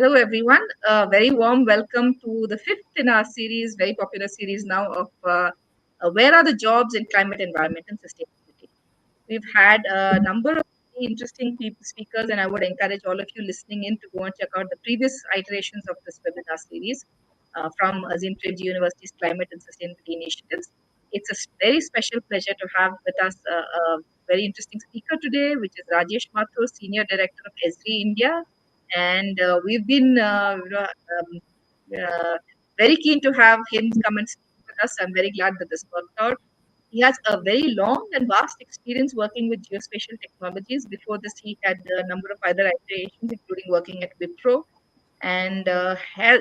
Hello, everyone. A very warm welcome to the fifth in our series, very popular series now of Where Are the Jobs in Climate, Environment, and Sustainability. We've had a number of interesting speakers, and I would encourage all of you listening in to go and check out the previous iterations of this webinar series from Azim Premji University's Climate and Sustainability Initiatives. It's a very special pleasure to have with us a very interesting speaker today, which is Rajesh Mathur, Senior Director of Esri India. And we've been very keen to have him come and speak with us. I'm very glad that this worked out. He has a very long and vast experience working with geospatial technologies. Before this, he had a number of other iterations, including working at Wipro, and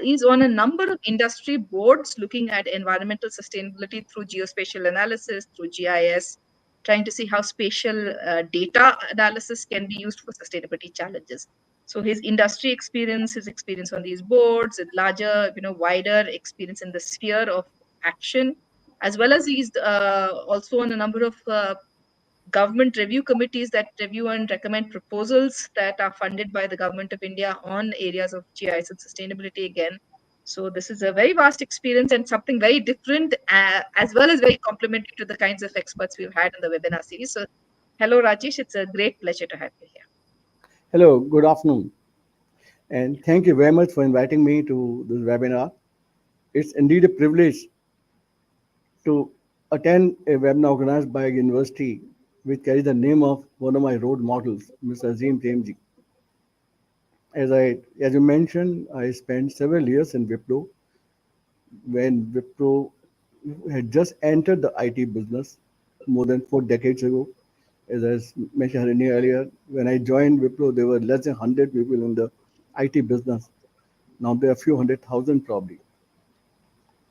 is on a number of industry boards looking at environmental sustainability through geospatial analysis, through GIS, trying to see how spatial data analysis can be used for sustainability challenges. So his industry experience, his experience on these boards, and larger, wider experience in the sphere of action, as well as he's also on a number of government review committees that review and recommend proposals that are funded by the government of India on areas of GIS and sustainability again. So this is a very vast experience and something very different, as well as very complementary to the kinds of experts we've had in the webinar series. So hello, Rajesh. It's a great pleasure to have you here. Hello, good afternoon, and thank you very much for inviting me to this webinar. It's indeed a privilege to attend a webinar organized by a university which carries the name of one of my role models, Mr. Azim Premji. As you mentioned, I spent several years in Wipro when Wipro had just entered the IT business more than 4 decades ago. As I mentioned Harini earlier, when I joined Wipro, there were less than 100 people in the IT business. Now there are a few 100,000 probably.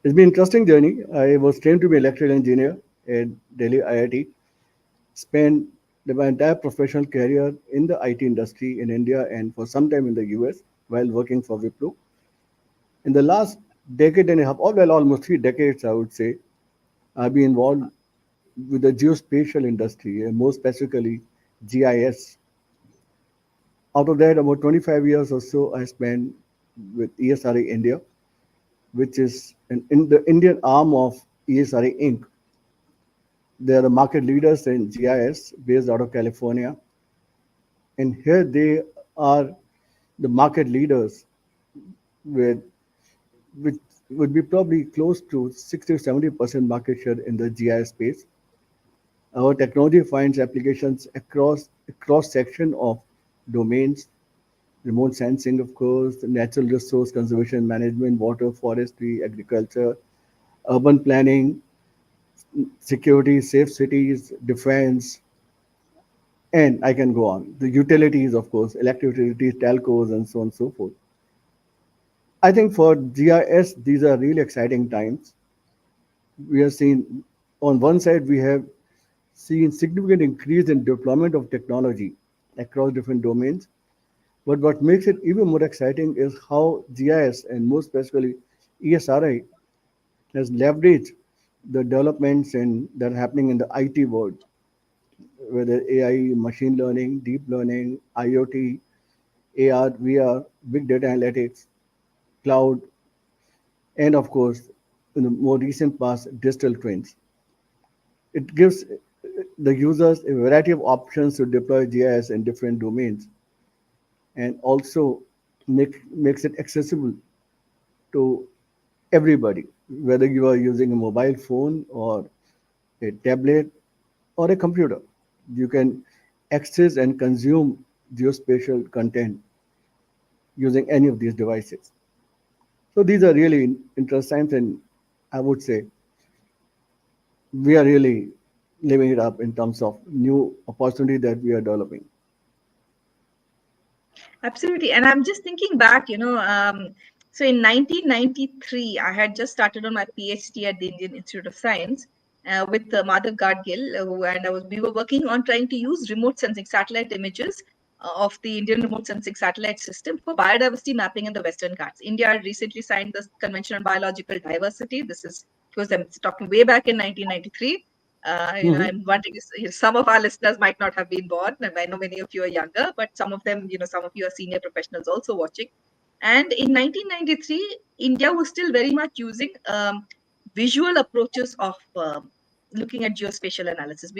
It's been an interesting journey. I was trained to be an electrical engineer at Delhi IIT. Spent my entire professional career in the IT industry in India and for some time in the US while working for Wipro. In the last decade and a half, or well, almost 3 decades, I would say, I've been involved with the geospatial industry, and more specifically GIS. Out of that, about 25 years or so, I spent with ESRI India, which is in the Indian arm of ESRI Inc. They are the market leaders in GIS based out of California. And here they are the market leaders with which would be probably close to 60 to 70% market share in the GIS space. Our technology finds applications across a cross section of domains, remote sensing, of course, natural resource conservation management, water, forestry, agriculture, urban planning, security, safe cities, defense, and I can go on. The utilities, of course, electric utilities, telcos, and so on and so forth. I think for GIS, these are really exciting times. We are seeing, on one side, we have seen significant increase in deployment of technology across different domains. But what makes it even more exciting is how GIS and more specifically ESRI has leveraged the developments that are happening in the IT world, whether AI, machine learning, deep learning, IoT, AR, VR, big data analytics, cloud, and of course, in the more recent past, digital twins. It gives the users a variety of options to deploy GIS in different domains and also makes it accessible to everybody, whether you are using a mobile phone or a tablet or a computer. You can access and consume geospatial content using any of these devices. So these are really interesting, and I would say we are really living it up in terms of new opportunity that we are developing. Absolutely. And I'm just thinking back, so in 1993, I had just started on my PhD at the Indian Institute of Science with Madhav Gadgil, and we were working on trying to use remote sensing satellite images of the Indian remote sensing satellite system for biodiversity mapping in the Western Ghats. India had recently signed the Convention on Biological Diversity. I'm talking way back in 1993. Mhm. I'm wondering if some of our listeners might not have been born, and I know many of you are younger, but some of them, some of you are senior professionals also watching. And in 1993, India was still very much using visual approaches of looking at geospatial analysis.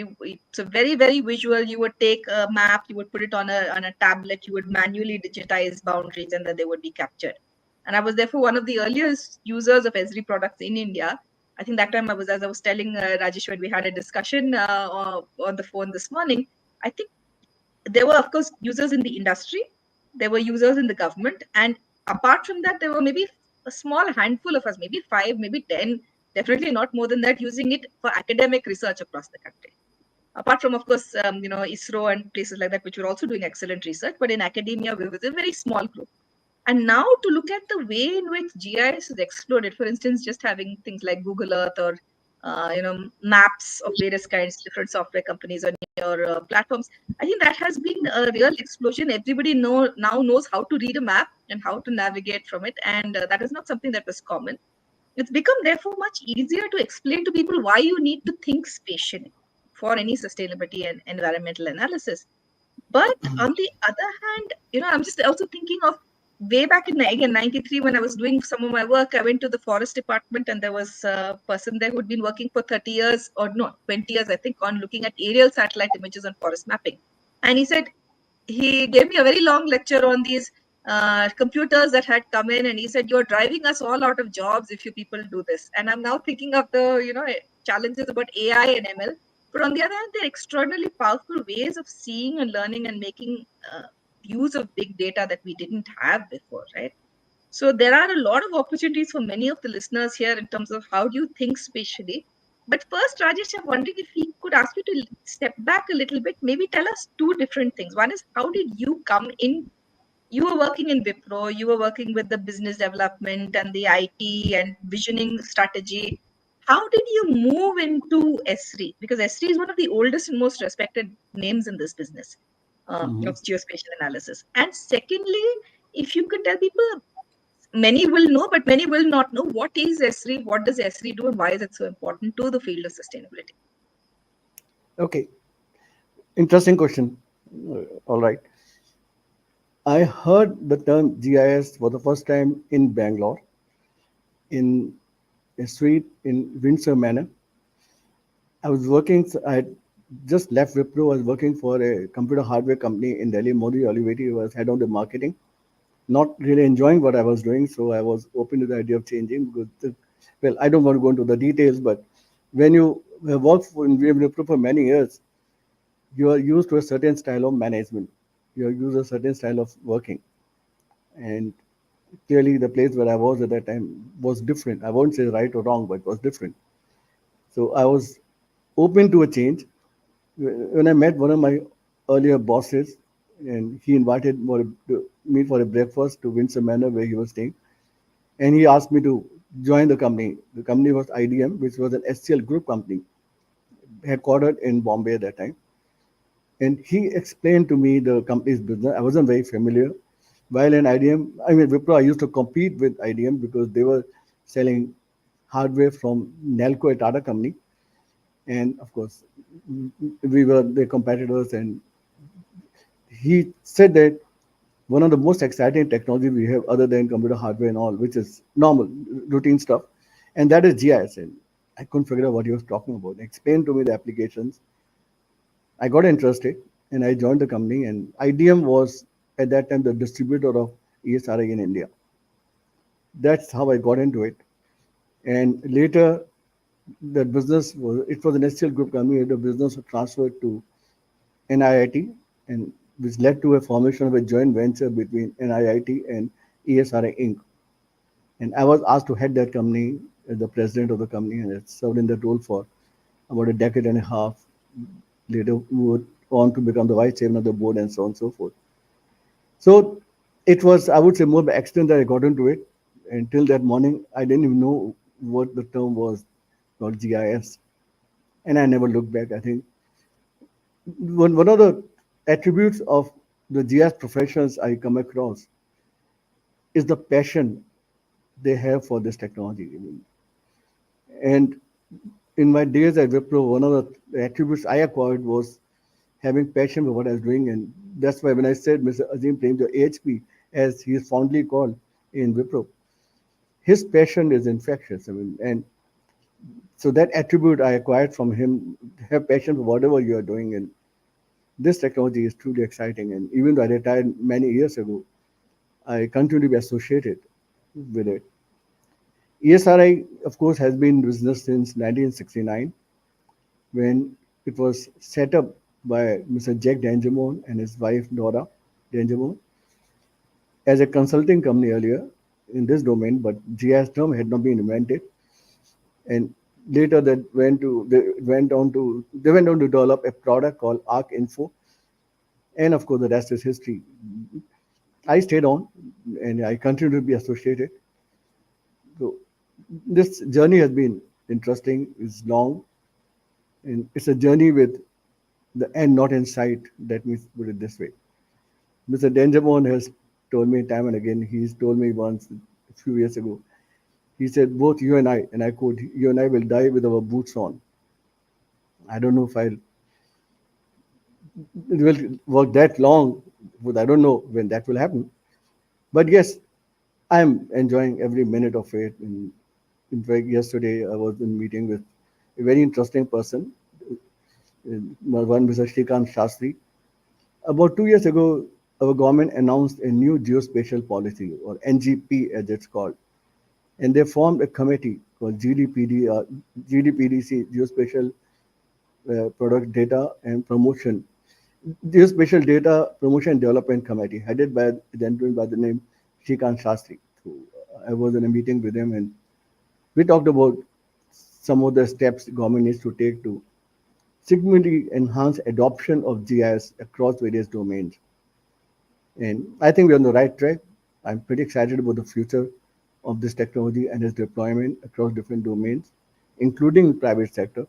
So very, very visual. You would take a map, you would put it on a tablet, you would manually digitize boundaries, and then they would be captured. And I was therefore one of the earliest users of Esri products in India. I think that time as I was telling Rajesh when we had a discussion on the phone this morning, I think there were of course users in the industry, there were users in the government, and apart from that there were maybe a small handful of us, maybe 5, maybe 10, definitely not more than that, using it for academic research across the country. Apart from of course ISRO and places like that which were also doing excellent research, but in academia we were a very small group. And now to look at the way in which GIS has exploded, for instance, just having things like Google Earth or maps of various kinds, different software companies on your platforms, I think that has been a real explosion. Everybody now knows how to read a map and how to navigate from it, and that is not something that was common. It's become therefore much easier to explain to people why you need to think spatially for any sustainability and environmental analysis. But on the other hand, I'm just also thinking of way back in again 93 when I was doing some of my work. I went to the forest department and there was a person there who'd been working for 30 years or no, 20 years, I think, on looking at aerial satellite images on forest mapping. And he gave me a very long lecture on these computers that had come in, and he said, "You're driving us all out of jobs if you people do this." And I'm now thinking of the challenges about AI and ML, but on the other hand, they're extraordinarily powerful ways of seeing and learning and making use of big data that we didn't have before, right? So there are a lot of opportunities for many of the listeners here in terms of how do you think spatially. But first, Rajesh, I'm wondering if we could ask you to step back a little bit, maybe tell us two different things. One is, how did you come in? You were working in Wipro, you were working with the business development and the IT and visioning strategy. How did you move into Esri? Because Esri is one of the oldest and most respected names in this business Mhm. of geospatial analysis. And secondly, if you could tell people, many will know, but many will not know, what is Esri, what does Esri do, and why is it so important to the field of sustainability? Okay, interesting question. All right. I heard the term GIS for the first time in Bangalore, in a street in Windsor Manor. I had just left Wipro. I was working for a computer hardware company in Delhi. Modi Oliveti was head of the marketing. Not really enjoying what I was doing, so I was open to the idea of changing because, well, I don't want to go into the details, but when you have worked in Wipro for many years, you are used to a certain style of management. You are used to a certain style of working. And clearly, the place where I was at that time was different. I won't say right or wrong, but it was different. So I was open to a change. When I met one of my earlier bosses, and he invited me for a breakfast to Windsor Manor where he was staying, and he asked me to join the company. The company was IDM, which was an SCL group company, headquartered in Bombay at that time. And he explained to me the company's business. I wasn't very familiar. While in IDM, I mean Wipro, I used to compete with IDM because they were selling hardware from Nelco, a Tata company, and of course we were their competitors. And he said that one of the most exciting technology we have other than computer hardware and all, which is normal routine stuff, and that is GIS. And I couldn't figure out what he was talking about. He explained to me the applications. I got interested and I joined the company. And IDM was at that time the distributor of ESRI in India. That's how I got into it. And later, the business was it was an SCL group company. The business was transferred to NIIT, and which led to a formation of a joint venture between NIIT and ESRI Inc. And I was asked to head that company as the president of the company, and I served in that role for about a decade and a half. Later, moved on to become the vice chairman of the board and so on and so forth. So it was, I would say, more by accident that I got into it. Until that morning, I didn't even know what the term was called GIS, and I never looked back. I think one of the attributes of the GIS professionals I come across is the passion they have for this technology. And in my days at Wipro, one of the attributes I acquired was having passion for what I was doing. And that's why when I said Mr. Azim Prem, the AHP, as he is fondly called, in Wipro. His passion is infectious. I mean, and so that attribute I acquired from him, have passion for whatever you are doing. And this technology is truly exciting. And even though I retired many years ago, I continue to be associated with it. ESRI, of course, has been in business since 1969 when it was set up by Mr. Jack Danjamon and his wife Dora Danjamon as a consulting company earlier in this domain, but GIS term had not been invented. And later that went on to develop a product called Arc Info, and of course the rest is history. I stayed on, and I continue to be associated. So this journey has been interesting. It's long, and it's a journey with the end not in sight. Let me put it this way. Mr. Danjamon has told me time and again. He's told me once a few years ago. He said, "Both you and I quote, you and I will die with our boots on." I don't know if it will work that long, but I don't know when that will happen. But yes, I'm enjoying every minute of it. And in fact, yesterday I was in meeting with a very interesting person, one Mr. Shrikant Shastri. About 2 years ago, our government announced a new geospatial policy, or NGP as it's called, and they formed a committee called GDPDC, Geospatial Product Data and Promotion. Geospatial Data Promotion and Development Committee, headed by a gentleman by the name Shrikant Shastri. So I was in a meeting with him, and we talked about some of the steps the government needs to take to significantly enhance adoption of GIS across various domains. And I think we're on the right track. I'm pretty excited about the future of this technology and its deployment across different domains, including private sector.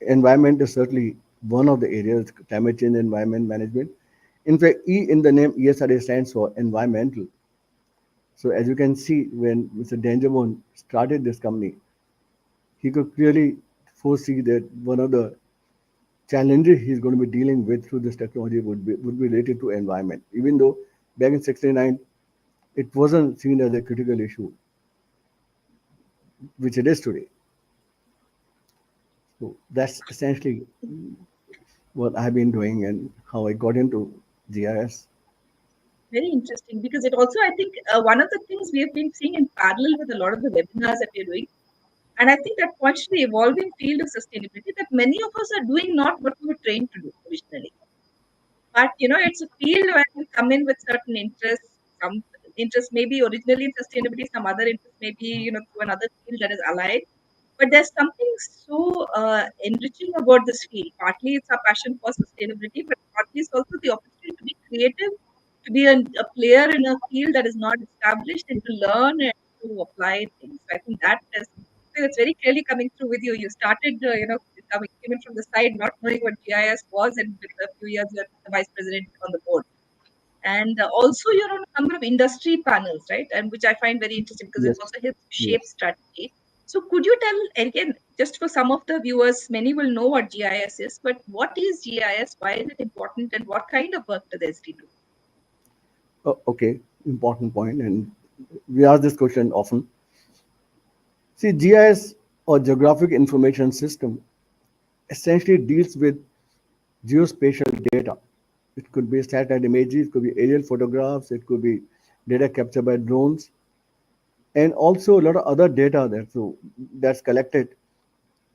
Environment is certainly one of the areas, climate change, environment management. In fact, E in the name ESRA stands for environmental. So as you can see, when Mr. Danjamon started this company, he could clearly foresee that one of the challenges he's going to be dealing with through this technology would be related to environment. Even though back in '69 it wasn't seen as a critical issue, which it is today. So that's essentially what I've been doing and how I got into GIS. Very interesting because it also, I think, one of the things we have been seeing in parallel with a lot of the webinars that we're doing, and I think that points to the evolving field of sustainability that many of us are doing not what we were trained to do originally. But it's a field where we come in with certain interests. Some interest may be originally in sustainability, some other interest may be through another field that is allied. But there's something so enriching about this field. Partly it's our passion for sustainability, but partly it's also the opportunity to be creative, to be a player in a field that is not established, and to learn and to apply things. So I think that is, so it's very clearly coming through with you. You started, came in from the side, not knowing what GIS was, and with a few years you're the vice president on the board. And also, you're on a number of industry panels, right? And which I find very interesting because it Yes, also helps shape yes. strategy. So, could you tell again, just for some of the viewers, many will know what GIS is, but what is GIS? Why is it important? And what kind of work does Esri do? Okay, important point, and we ask this question often. See, GIS or Geographic Information System essentially deals with geospatial data. It could be satellite images, it could be aerial photographs, it could be data captured by drones, and also a lot of other data that's collected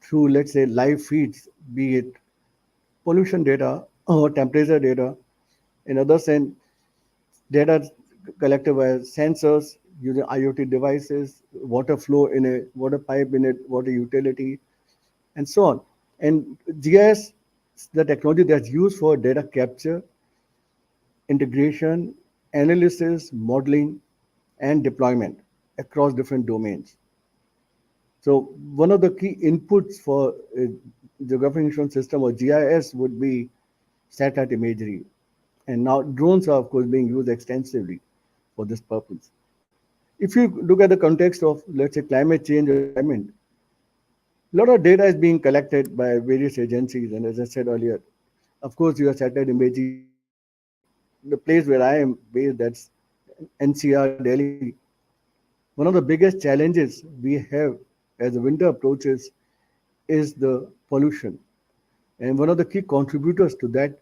through, let's say, live feeds, be it pollution data or temperature data. In other sense, data collected by sensors using IoT devices, water flow in a water pipe in a water utility, and so on. And GIS, the technology that's used for data capture, integration, analysis, modeling, and deployment across different domains. So one of the key inputs for geographic information system or GIS would be satellite imagery. And now drones are of course being used extensively for this purpose. If you look at the context of, let's say, climate change or environment, a lot of data is being collected by various agencies. And as I said earlier, of course, your satellite images, the place where I am based, that's NCR, Delhi. One of the biggest challenges we have as the winter approaches is the pollution. And one of the key contributors to that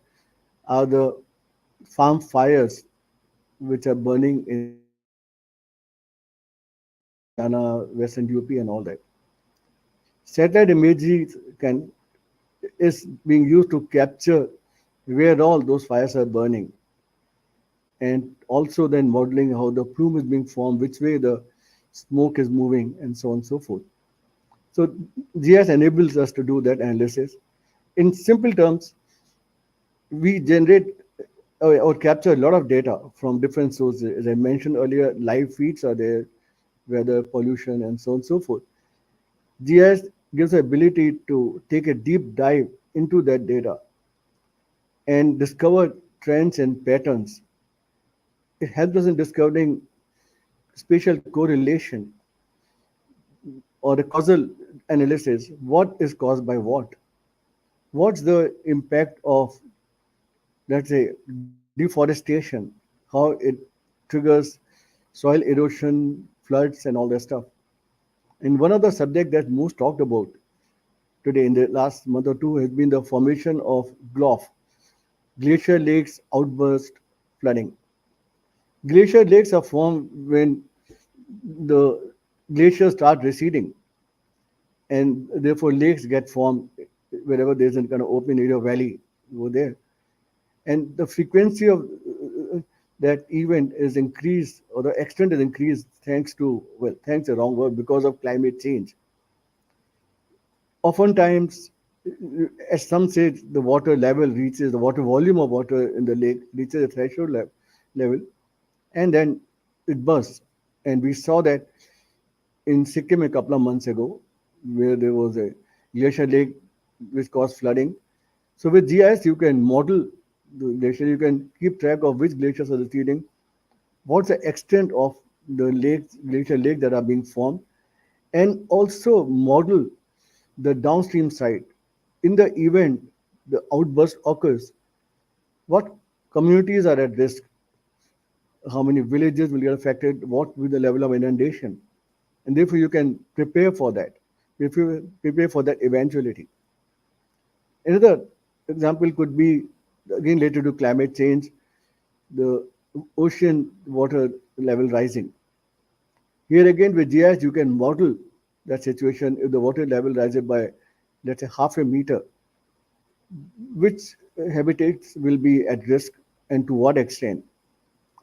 are the farm fires which are burning in Haryana, Western UP, and all that. Satellite imagery can is being used to capture where all those fires are burning, and also then modeling how the plume is being formed, which way the smoke is moving, and so on and so forth. So GIS enables us to do that analysis. In simple terms, we generate or capture a lot of data from different sources. As I mentioned earlier, live feeds are there, weather, pollution, and so on and so forth. GIS gives the ability to take a deep dive into that data and discover trends and patterns. It helps us in discovering spatial correlation or the causal analysis. What is caused by what? What's the impact of, let's say, deforestation? How it triggers soil erosion, floods, and all that stuff. And one of the subjects that most talked about today in the last month or two has been the formation of GLOF, glacier lakes outburst flooding. Glacier lakes are formed when the glaciers start receding, and therefore lakes get formed wherever there's a kind of open area valley over there. And the frequency of that event is increased, or the extent is increased thanks to, well, thanks the wrong word, because of climate change. Oftentimes, as some say, the water level reaches, the water volume of water in the lake reaches a threshold level, and then it bursts. And we saw that in Sikkim a couple of months ago, where there was a glacier lake which caused flooding. So with GIS, you can model the glacier, you can keep track of which glaciers are receding, what's the extent of the lakes, glacier lake that are being formed, and also model the downstream side. In the event the outburst occurs, what communities are at risk, how many villages will get affected, what will the level of inundation, and therefore you can prepare for that. If you prepare for that eventuality. Another example could be again related to climate change, the ocean water level rising. Here again with GIS you can model that situation. If the water level rises by, let's say, half a meter, which habitats will be at risk and to what extent,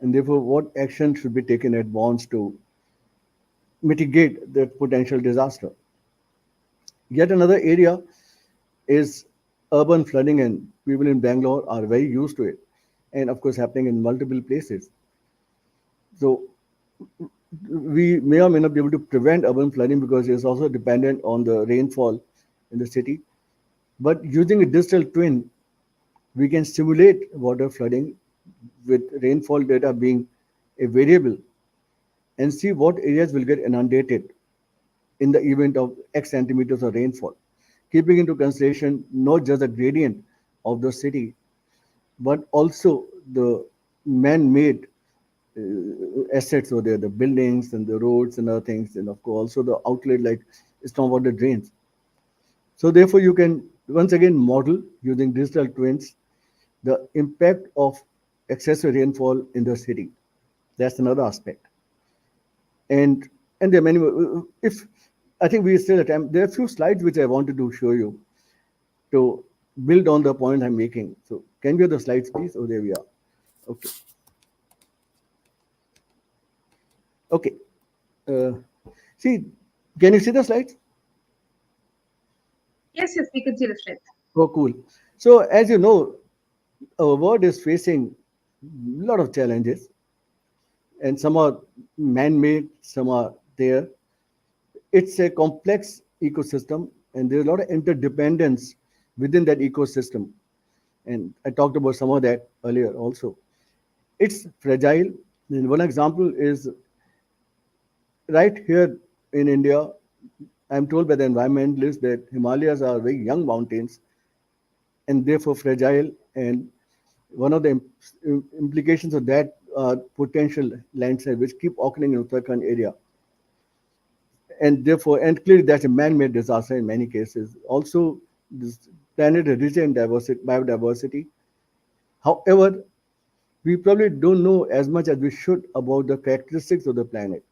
and therefore what action should be taken at once to mitigate the potential disaster. Yet another area is urban flooding, and people in Bangalore are very used to it, and of course happening in multiple places. So we may or may not be able to prevent urban flooding because it's also dependent on the rainfall in the city. But using a digital twin, we can simulate water flooding with rainfall data being a variable and see what areas will get inundated in the event of X centimeters of rainfall, keeping into consideration not just the gradient of the city, but also the man-made assets over there, the buildings and the roads and other things, and of course also the outlet like stormwater drains. So therefore, you can once again model using digital twins the impact of excessive rainfall in the city. That's another aspect. And and there are many more. If I think we still have time, there are a few slides which I wanted to show you to build on the point I'm making. So can we have the slides, please? Oh, there we are. Okay. Okay. Uh, see, can you see the slides? Yes, yes, we can see the strength. Oh, cool. So as you know, our world is facing a lot of challenges, and some are man-made, some are there. It's a complex ecosystem, and there's a lot of interdependence within that ecosystem. And I talked about some of that earlier also. It's fragile. And one example is right here in India. I'm told by the environmentalists that Himalayas are very young mountains and therefore fragile. And one of the implications of that potential landslides which keep occurring in Uttarakhand area, and therefore, and clearly that's a man-made disaster in many cases. Also, this planet is rich in biodiversity. However, we probably don't know as much as we should about the characteristics of the planet.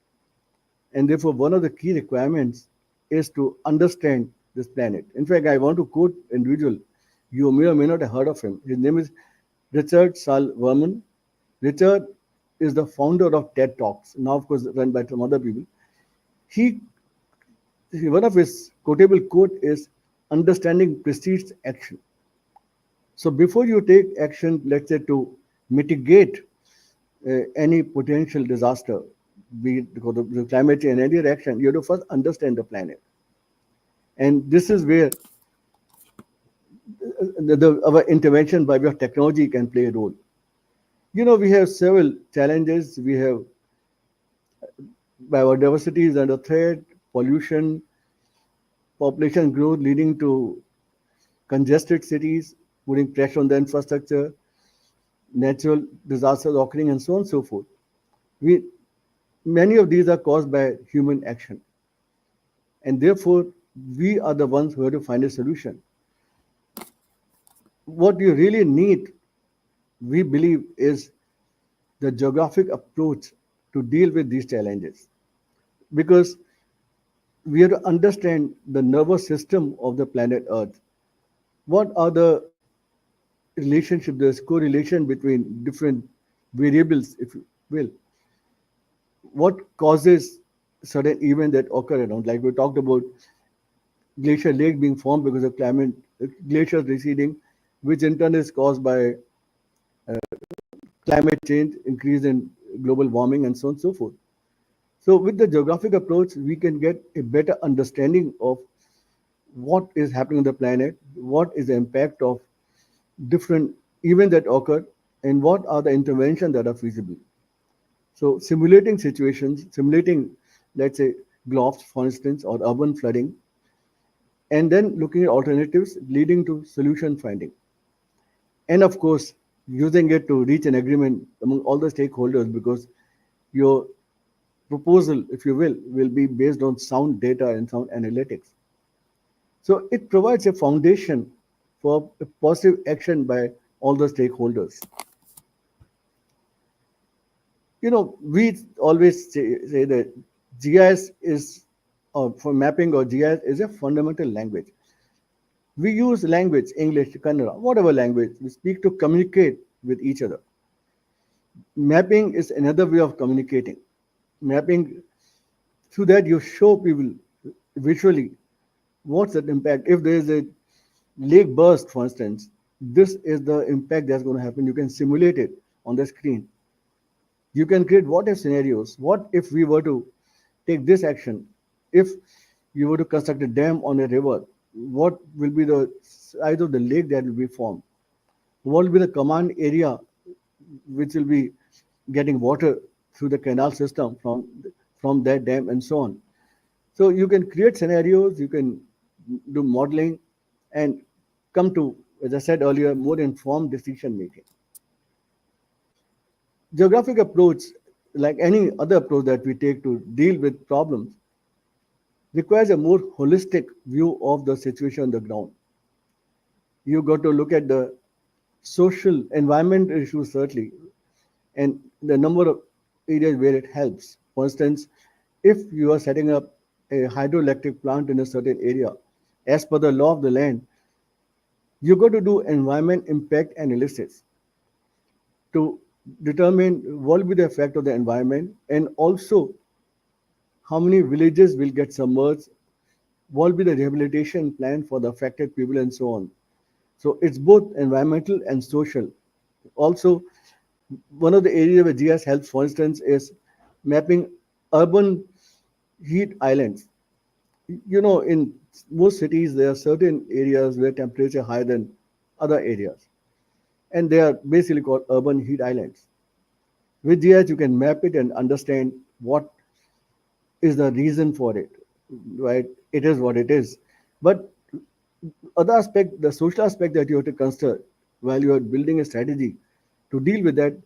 And therefore, one of the key requirements is to understand this planet. In fact, I want to quote an individual. You may or may not have heard of him. His name is Richard Sal Verman. Richard is the founder of TED Talks, now of course run by some other people. He One of his quotable quote is understanding precedes action. So before you take action, let's say to mitigate any potential disaster, be it because of the climate change, any reaction, you have to first understand the planet. And this is where our intervention by way of technology can play a role. We have several challenges. We have biodiversity is under threat, pollution, population growth leading to congested cities, putting pressure on the infrastructure, natural disasters occurring, and so on and so forth. We, Many of these are caused by human action, and therefore we are the ones who have to find a solution. What you really need, we believe, is the geographic approach to deal with these challenges, because we have to understand the nervous system of the planet Earth. What are the relationship, there's correlation between different variables, if you will. What causes certain events that occur around? Like we talked about glacier lake being formed because of climate, glaciers receding, which in turn is caused by climate change, increase in global warming, and so on and so forth. So with the geographic approach, we can get a better understanding of what is happening on the planet, what is the impact of different events that occur, and what are the interventions that are feasible. So simulating situations, simulating, let's say, globs, for instance, or urban flooding, and then looking at alternatives leading to solution finding. And of course, using it to reach an agreement among all the stakeholders, because your proposal, if you will be based on sound data and sound analytics. So it provides a foundation for a positive action by all the stakeholders. We always say that GIS is, for mapping, or GIS is a fundamental language. We use language, English, Kannada, whatever language we speak to communicate with each other. Mapping is another way of communicating. Mapping, through that you show people visually what's the impact. If there is a lake burst, for instance, this is the impact that's going to happen. You can simulate it on the screen. You can create what if scenarios. What if we were to take this action? If you were to construct a dam on a river, what will be the size of the lake that will be formed? What will be the command area which will be getting water through the canal system from that dam, and so on. So you can create scenarios, you can do modeling, and come to, as I said earlier, more informed decision making. Geographic approach, like any other approach that we take to deal with problems, requires a more holistic view of the situation on the ground. You got to look at the social environment issues, certainly, and the number of areas where it helps. For instance, if you are setting up a hydroelectric plant in a certain area, as per the law of the land, you got to do environment impact analysis to determine what will be the effect of the environment, and also how many villages will get submerged, what will be the rehabilitation plan for the affected people, and so on. So it's both environmental and social. Also, one of the areas where GIS helps, for instance, is mapping urban heat islands. In most cities, there are certain areas where temperature are higher than other areas, and they are basically called urban heat islands. With GIS, you can map it and understand what is the reason for it, right? It is what it is. But other aspect, the social aspect that you have to consider while you are building a strategy to deal with that,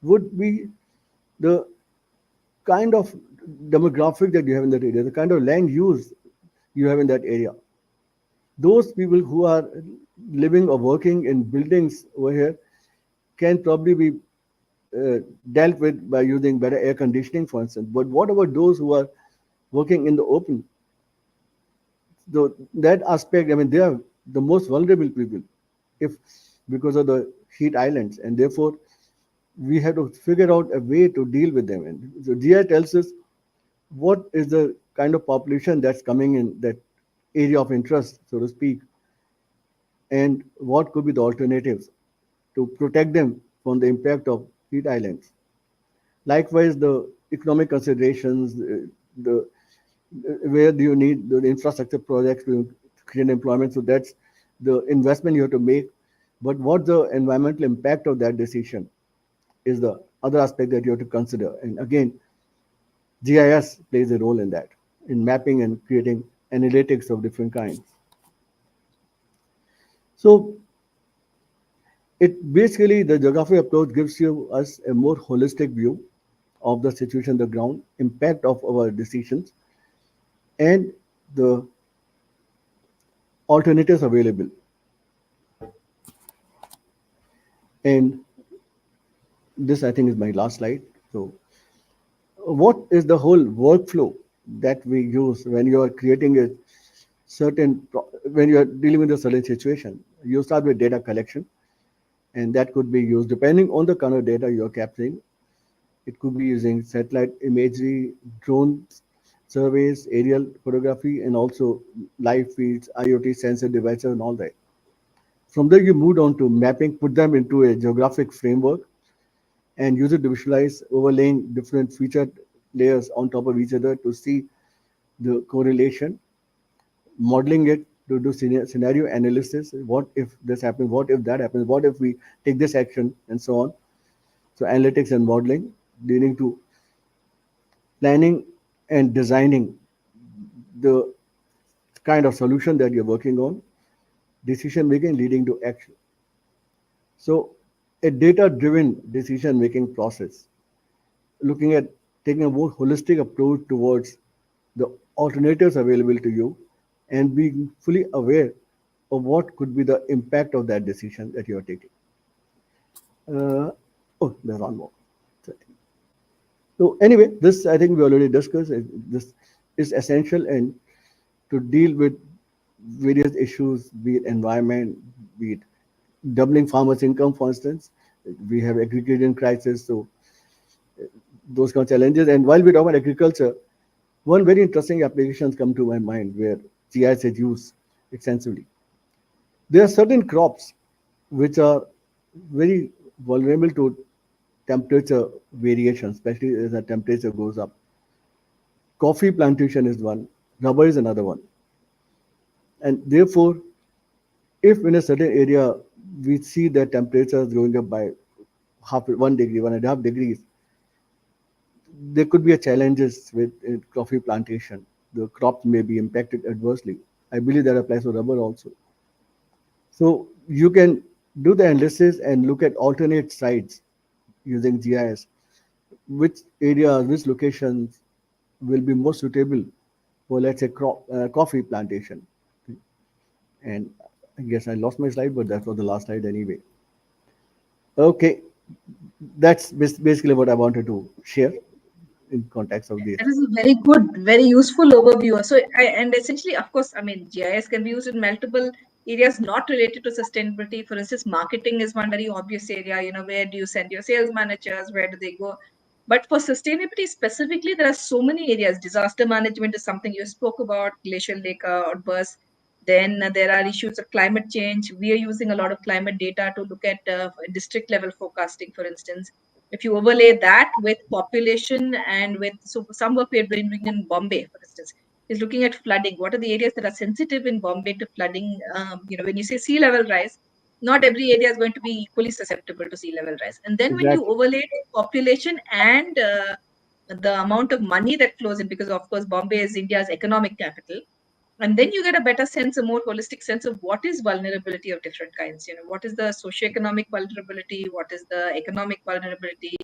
would be the kind of demographic that you have in that area, the kind of land use you have in that area. Those people who are living or working in buildings over here can probably be uh, dealt with by using better air conditioning, for instance. But what about those who are working in the open? So that aspect, I mean, they are the most vulnerable people, if because of the heat islands, and therefore we have to figure out a way to deal with them. And so GI tells us what is the kind of population that's coming in that area of interest, so to speak, and what could be the alternatives to protect them from the impact of heat islands. Likewise, the economic considerations, the where do you need the infrastructure projects to create employment? So that's the investment you have to make. But what the environmental impact of that decision is the other aspect that you have to consider. And again, GIS plays a role in that, in mapping and creating analytics of different kinds. So it basically the geography approach gives you us a more holistic view of the situation, the ground, impact of our decisions, and the alternatives available. And this, I think, is my last slide. So, what is the whole workflow that we use when you are creating a when you are dealing with a certain situation? You start with data collection, and that could be used depending on the kind of data you are capturing. It could be using satellite imagery, drone surveys, aerial photography, and also live feeds, IoT sensor devices, and all that. From there, you moved on to mapping, put them into a geographic framework, and use it to visualize, overlaying different feature layers on top of each other to see the correlation, modeling it to do scenario analysis. What if this happens? What if that happens? What if we take this action, and so on. So analytics and modeling, leading to planning and designing the kind of solution that you're working on, decision making leading to action. So a data driven decision making process, looking at taking a more holistic approach towards the alternatives available to you and being fully aware of what could be the impact of that decision that you are taking. Oh, there's one more. So anyway, this I think we already discussed. This is essential and to deal with various issues, be it environment, be it doubling farmers' income, for instance. We have agrarian crisis, so those kind of challenges. And while we talk about agriculture, one very interesting applications come to my mind where GIS is used extensively. There are certain crops which are very vulnerable to temperature variation, especially as the temperature goes up. Coffee plantation is one, rubber is another one. And therefore, if in a certain area we see that temperature is going up by half 1 degree, 1.5 degrees, there could be a challenges with coffee plantation. The crops may be impacted adversely. I believe that applies to rubber also. So you can do the analysis and look at alternate sites using GIS. Which areas, which locations will be more suitable for, let's say, coffee plantation. And I guess I lost my slide, but that was the last slide anyway. Okay, that's basically what I wanted to share in context of this. That is a very good, very useful overview. So, and essentially, of course, I mean, GIS can be used in multiple areas not related to sustainability. For instance, marketing is one very obvious area. You know, where do you send your sales managers? Where do they go? But for sustainability specifically, there are so many areas. Disaster management is something you spoke about, glacial lake outbursts. Then there are issues of climate change. We are using a lot of climate data to look at district level forecasting, for instance. If you overlay that with population and with so some work we are doing in Bombay, for instance, is looking at flooding. What are the areas that are sensitive in Bombay to flooding? You know, when you say sea level rise, not every area is going to be equally susceptible to sea level rise. And then when you Exactly. overlay population and the amount of money that flows in, because of course Bombay is India's economic capital, And then you get a better sense, a more holistic sense of what is vulnerability of different kinds. What is the socioeconomic vulnerability, what is the economic vulnerability,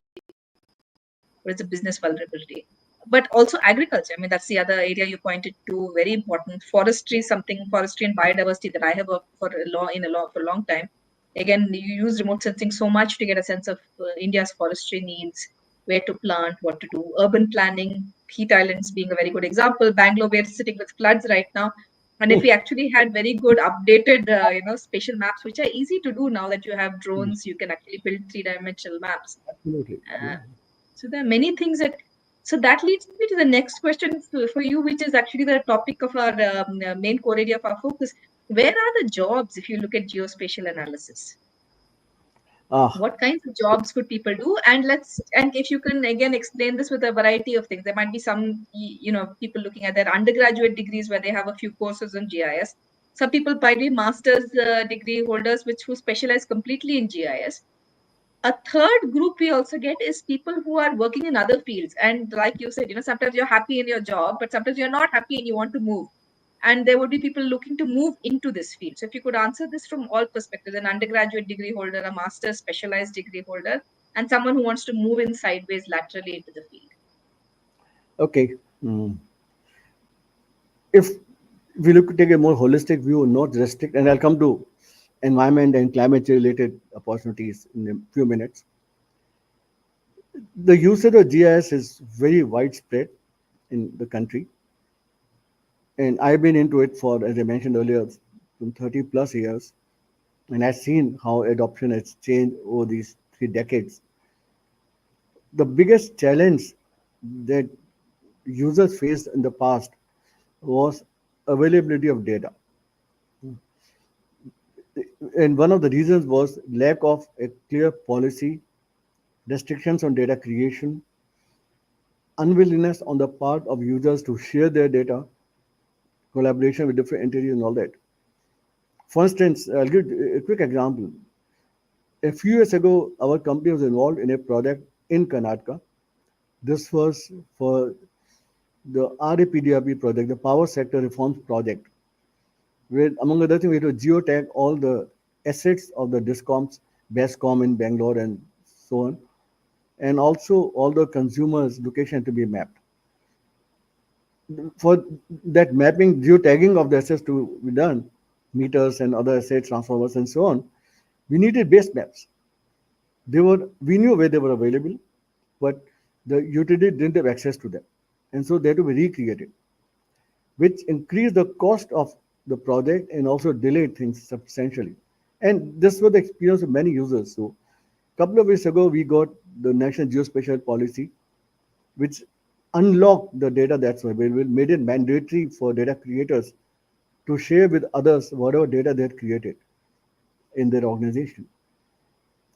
what is the business vulnerability. But also agriculture. I mean, that's the other area you pointed to. Very important. Forestry, something forestry and biodiversity that I have worked for for a long time. Again, you use remote sensing so much to get a sense of India's forestry needs, where to plant, what to do. Urban planning, heat islands being a very good example. Bangalore, we're sitting with floods right now. And if Oh, we actually had very good updated, spatial maps, which are easy to do now that you have mm, drones, you can actually build three-dimensional maps. absolutely. Yeah. Uh, so there are many things that. So that leads me to the next question for you, which is actually the topic of our main core area of our focus. Where are the jobs if you look at geospatial analysis? Ah, What kinds of jobs could people do? And if you can again explain this with a variety of things. There might be some people looking at their undergraduate degrees where they have a few courses on GIS. Some people might be master's degree holders who specialize completely in GIS. A third group we also get is people who are working in other fields. And like you said, sometimes you're happy in your job, but sometimes you're not happy and you want to move. And there would be people looking to move into this field. So if you could answer this from all perspectives, an undergraduate degree holder, a master's specialized degree holder, and someone who wants to move in sideways laterally into the field. okay. Mm. If we look take a more holistic view, not restrict, and I'll come to environment and climate related opportunities in a few minutes. The usage of GIS is very widespread in the country, and I've been into it for, as I mentioned earlier, from 30 plus years, and I've seen how adoption has changed over these 3 decades. The biggest challenge that users faced in the past was availability of data, and one of the reasons was lack of a clear policy, restrictions on data creation, unwillingness on the part of users to share their data, collaboration with different entities, and all that. For instance, I'll give a quick example. A few years ago, our company was involved in a project in Karnataka. This was for the RAPDRP project, the Power Sector Reforms Project, where, among other things, we had to geotag all the assets of the discoms, BESCOM in Bangalore, and so on, and also all the consumers' location to be mapped. For that mapping, geotagging of the assets to be done, meters and other assets, transformers, and so on, we needed base maps. We knew where they were available, but the utility didn't have access to them, and so they had to be recreated, which increased the cost of the project and also delayed things substantially. And this was the experience of many users. So, a couple of weeks ago, we got the National Geospatial Policy, which unlocked the data that's available, made it mandatory for data creators to share with others whatever data they had created in their organization.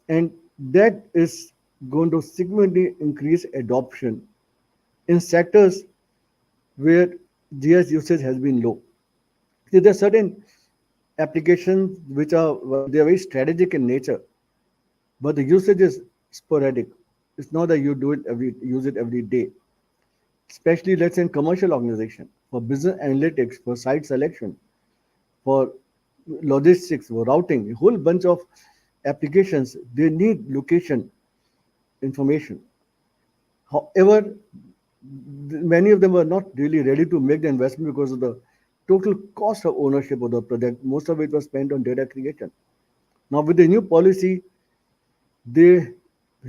And that is going to significantly increase adoption in sectors where GIS usage has been low. See, there are certain applications which are they are very strategic in nature, but the usage is sporadic. It's not that you use it every day. Especially, let's say, in commercial organization for business analytics, for site selection, for logistics, for routing, a whole bunch of applications. They need location information. However, many of them were not really ready to make the investment because of the total cost of ownership of the project. Most of it was spent on data creation. Now, with the new policy, they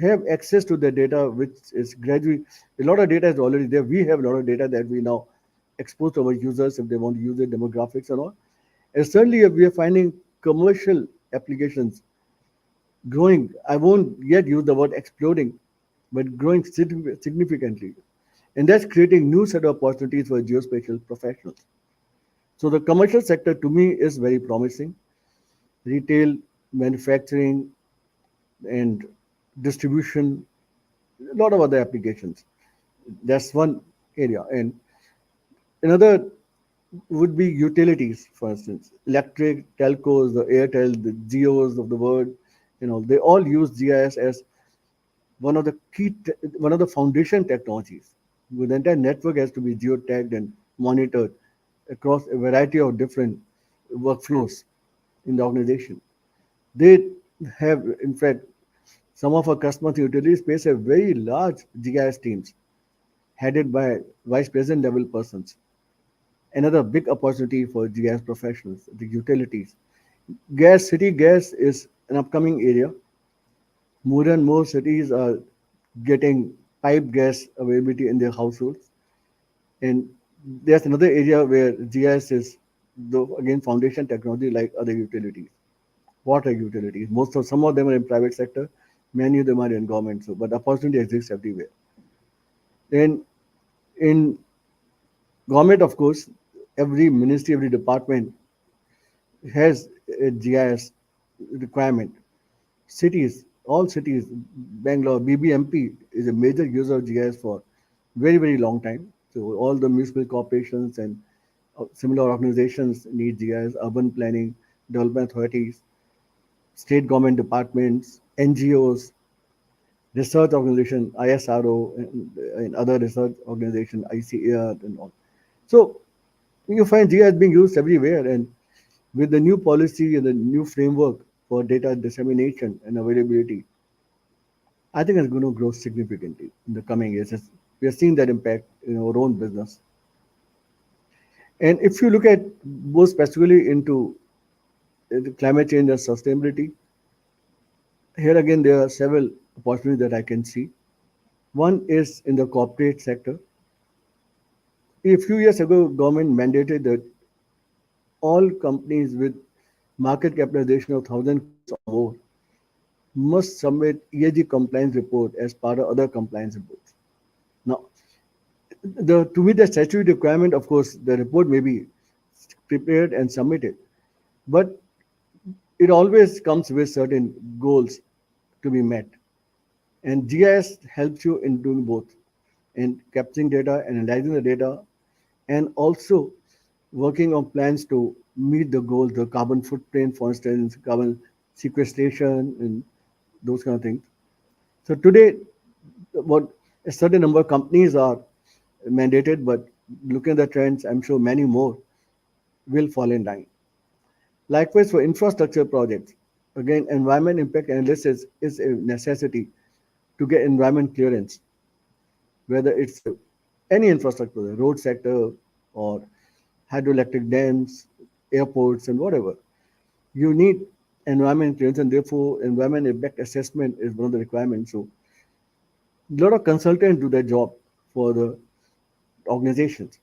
have access to the data, which is gradually, a lot of data is already there. We have a lot of data that we now expose to our users if they want to use it, demographics and all. And certainly, we are finding commercial applications growing. I won't yet use the word exploding, but growing significantly. And that's creating new set of opportunities for geospatial professionals. So the commercial sector to me is very promising. Retail, manufacturing, and distribution, a lot of other applications. That's one area. And another would be utilities, for instance, electric, telcos, the Airtel, the Geos of the world. They all use GIS as one of the foundation technologies. The entire network has to be geotagged and monitored across a variety of different workflows in the organization. They have, in fact, some of our customers utilities space have very large GIS teams headed by vice president level persons. Another big opportunity for GIS professionals, the utilities. City gas is an upcoming area. More and more cities are getting pipe gas availability in their households. And there's another area where GIS is, though again, foundation technology like other utilities, water utilities. Some of them are in private sector, many of them are in government. So, but opportunity exists everywhere. Then in government, of course, every ministry, every department has a GIS requirement. Cities, all cities, Bangalore, BBMP is a major user of GIS for very, very long time. So all the municipal corporations and similar organizations need GIS, urban planning, development authorities, state government departments, NGOs, research organization, ISRO, and other research organization, ICAR, and all. So you find GIS being used everywhere, and with the new policy and the new framework for data dissemination and availability, I think it's going to grow significantly in the coming years. We are seeing that impact in our own business. And if you look at more specifically into the climate change and sustainability, here again there are several opportunities that I can see. One is in the corporate sector. A few years ago, government mandated that all companies with market capitalization of 1,000 crores or more must submit ESG compliance report as part of other compliance reports. Now, to meet the statutory requirement, of course, the report may be prepared and submitted, but it always comes with certain goals to be met. And GIS helps you in doing both, in capturing data, analyzing the data, and also working on plans to meet the goals, the carbon footprint, for instance, carbon sequestration, and those kind of things. So today, what a certain number of companies are mandated, but looking at the trends, I'm sure many more will fall in line. Likewise, for infrastructure projects, again, environment impact analysis is a necessity to get environment clearance, whether it's any infrastructure, the road sector or hydroelectric dams, airports, and whatever. You need environment clearance, and therefore, environment impact assessment is one of the requirements. So, a lot of consultants do their job for the organizations,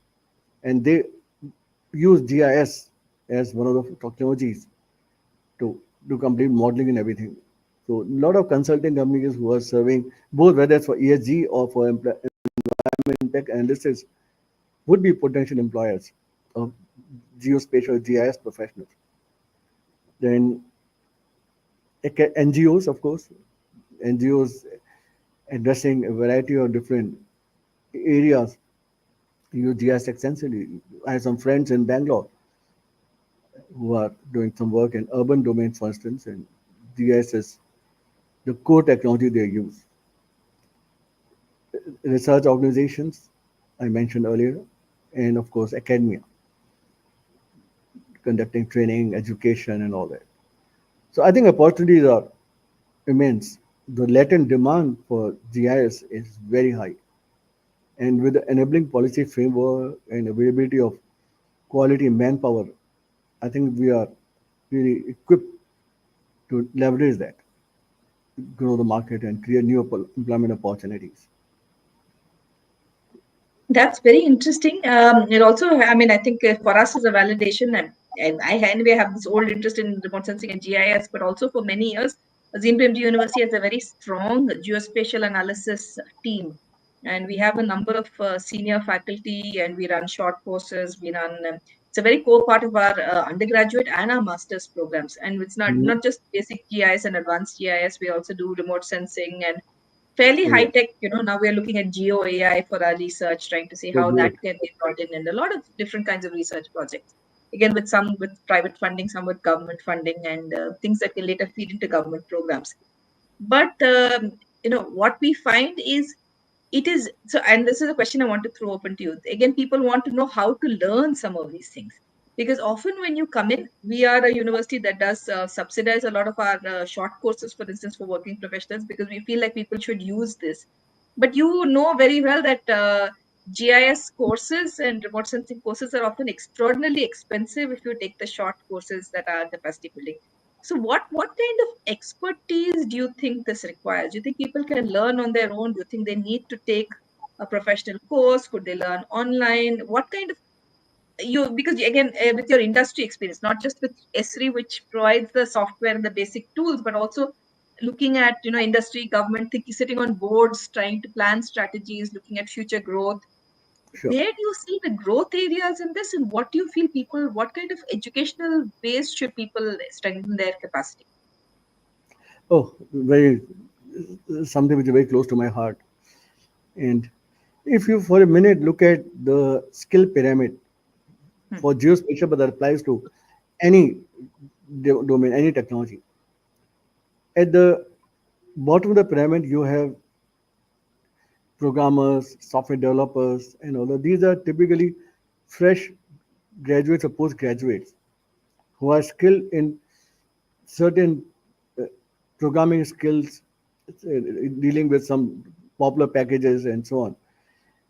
and they use GIS as one of the technologies to do complete modeling and everything. So, a lot of consulting companies who are serving both, whether it's for ESG or for environment impact analysis, would be potential employers of geospatial GIS professionals. Then NGOs, of course, NGOs addressing a variety of different areas use GIS extensively. I have some friends in Bangalore who are doing some work in urban domains, for instance, and GIS is the core technology they use. Research organizations, I mentioned earlier, and of course, academia, conducting training, education, and all that. So I think opportunities are immense. The latent demand for GIS is very high. And with the enabling policy framework and availability of quality manpower, I think we are really equipped to leverage that, grow the market, and create new employment opportunities. That's very interesting. It also, I mean, I think for us as a validation, and I anyway have this old interest in remote sensing and GIS, but also for many years, ZMPMG University has a very strong geospatial analysis team. And we have a number of senior faculty, and we run short courses. We run, it's a very core part of our undergraduate and our master's programs. And it's Mhm. not just basic GIS and advanced GIS, we also do remote sensing and fairly Oh, high yeah. tech. Now we are looking at geo AI for our research, trying to see So how that great. can be brought in, and a lot of different kinds of research projects. Again, with some with private funding, some with government funding, and things that can later feed into government programs. But what we find is it is so, and this is a question I want to throw open to you again. People want to know how to learn some of these things, because often when you come in, we are a university that does subsidize a lot of our short courses, for instance, for working professionals, because we feel like people should use this. But you know very well that GIS courses and remote sensing courses are often extraordinarily expensive if you take the short courses that are capacity building. So what kind of expertise do you think this requires? Do you think people can learn on their own? Do you think they need to take a professional course? Could they learn online? What kind of you, because again, with your industry experience, not just with Esri, which provides the software and the basic tools, but also looking at industry, government, sitting on boards, trying to plan strategies, looking at future growth. Sure. Where do you see the growth areas in this, and what do you feel people, what kind of educational base should people strengthen their capacity? Oh, very something which is very close to my heart. And if you for a minute look at the skill pyramid Hmm. for geospatial, but that applies to any domain, any technology. At the bottom of the pyramid, you have programmers, software developers, and all that. These are typically fresh graduates or postgraduates who are skilled in certain uh, programming skills, dealing with some popular packages and so on.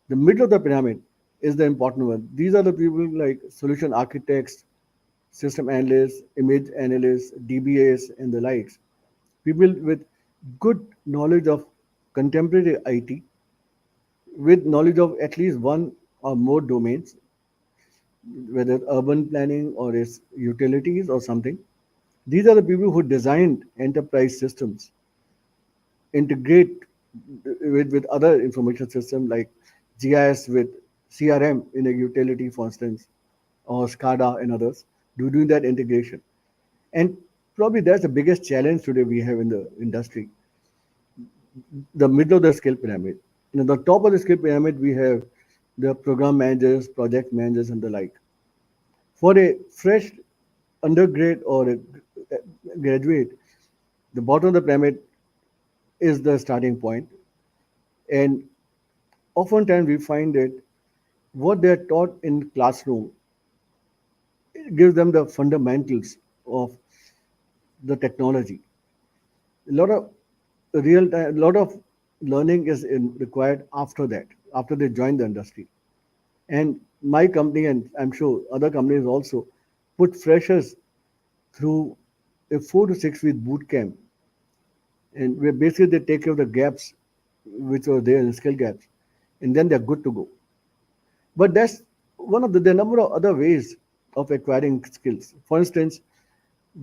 The middle of the pyramid is the important one. These are the people like solution architects, system analysts, image analysts, DBAs, and the likes. People with good knowledge of contemporary IT, with knowledge of at least one or more domains, whether urban planning or it's utilities or something. These are the people who designed enterprise systems, integrate with other information system like GIS with CRM in a utility, for instance, or SCADA and others, doing that integration. And probably that's the biggest challenge today we have in the industry, the middle of the skill pyramid. The top of the skill pyramid, we have the program managers, project managers, and the like. For a fresh undergrad or a graduate, the bottom of the pyramid is the starting point. And oftentimes we find that what they're taught in classroom gives them the fundamentals of the technology. A lot of a lot of learning is required after that, after they join the industry. And my company, and I'm sure other companies also, put freshers through a 4 to 6 week boot camp, and where basically they take care of the gaps which were there in skill gaps, and then they're good to go. But that's one of the number of other ways of acquiring skills. For instance,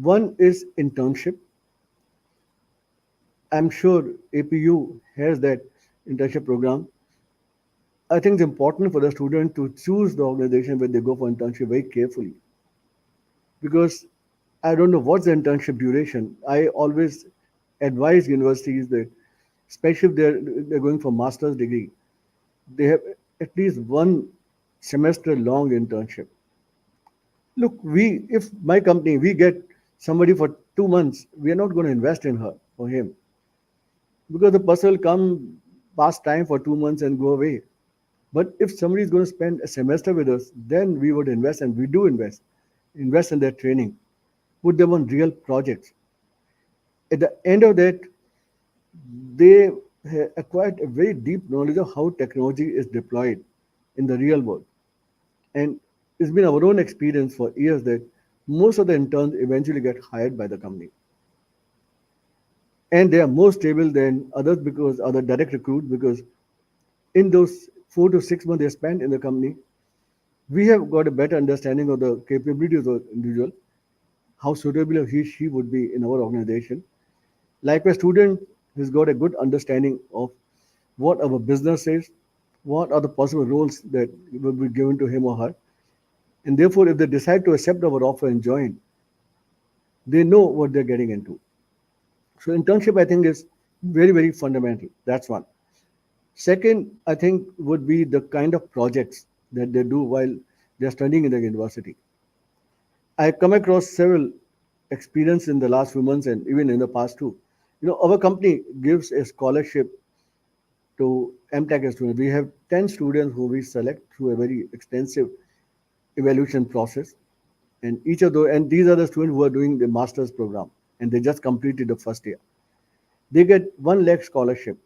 one is internship. I'm sure APU has that internship program. I think it's important for the student to choose the organization where they go for internship very carefully, because I don't know what's the internship duration. I always advise universities that, especially if they're going for master's degree, they have at least one semester long internship. Look, we if my company we get somebody for 2 months, we are not going to invest in her or him, because the person will come pass time for 2 months and go away. But if somebody is going to spend a semester with us, then we would invest, and we do invest in their training, put them on real projects. At the end of that, they acquired a very deep knowledge of how technology is deployed in the real world. And it's been our own experience for years that most of the interns eventually get hired by the company. And they are more stable than others because other direct recruit, because in those 4 to 6 months they spent in the company, we have got a better understanding of the capabilities of the individual, how suitable she would be in our organization. Like a student has got a good understanding of what our business is, what are the possible roles that will be given to him or her. And therefore, if they decide to accept our offer and join, they know what they're getting into. So internship, I think, is very, very fundamental. That's one. Second, I think, would be the kind of projects that they do while they're studying in the university. I come across several experience in the last few months and even in the past too. Our company gives a scholarship to MTech students. We have 10 students who we select through a very extensive evaluation process. And each of those, and these are the students who are doing the master's program and they just completed the first year. They get 1 lakh scholarship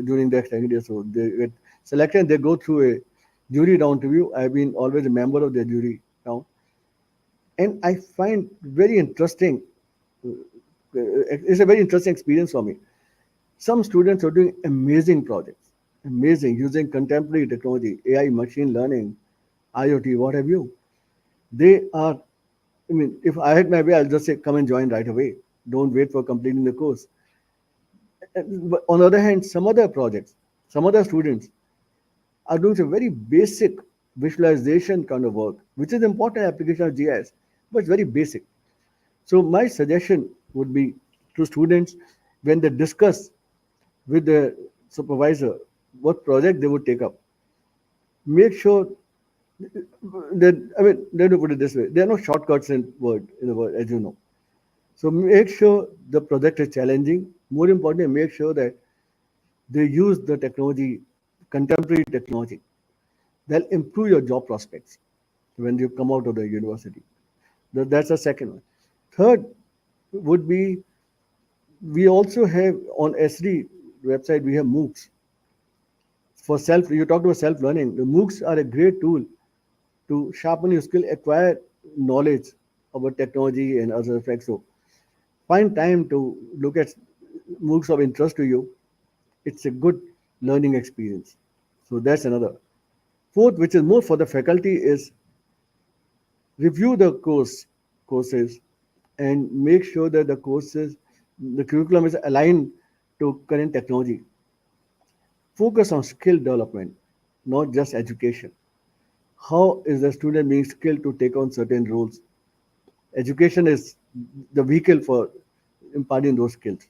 during the second year. So they get selected, they go through a jury round review. I've been always a member of the jury round. And I find very interesting, it's a very interesting experience for me. Some students are doing amazing projects, amazing, using contemporary technology, AI, machine learning, IoT, what have you. They are, I mean, if I had my way, I'll just say, come and join right away. Don't wait for completing the course. But on the other hand, some other projects, some other students are doing some very basic visualization kind of work, which is important application of GIS, but it's very basic. So my suggestion would be to students when they discuss with the supervisor what project they would take up, make sure that, I mean, let me put it this way: there are no shortcuts in the word, as you know. So make sure the project is challenging. More importantly, make sure that they use the technology, contemporary technology. They'll improve your job prospects when you come out of the university. That's the second one. Third would be, we also have on Esri website, we have MOOCs for self. You talked about self learning. The MOOCs are a great tool to sharpen your skill, acquire knowledge about technology and other aspects. So find time to look at MOOCs of interest to you. It's a good learning experience. So that's another. Fourth, which is more for the faculty, is review the courses and make sure that the curriculum is aligned to current technology. Focus on skill development, not just education. How is the student being skilled to take on certain roles? Education is the vehicle for imparting those skills.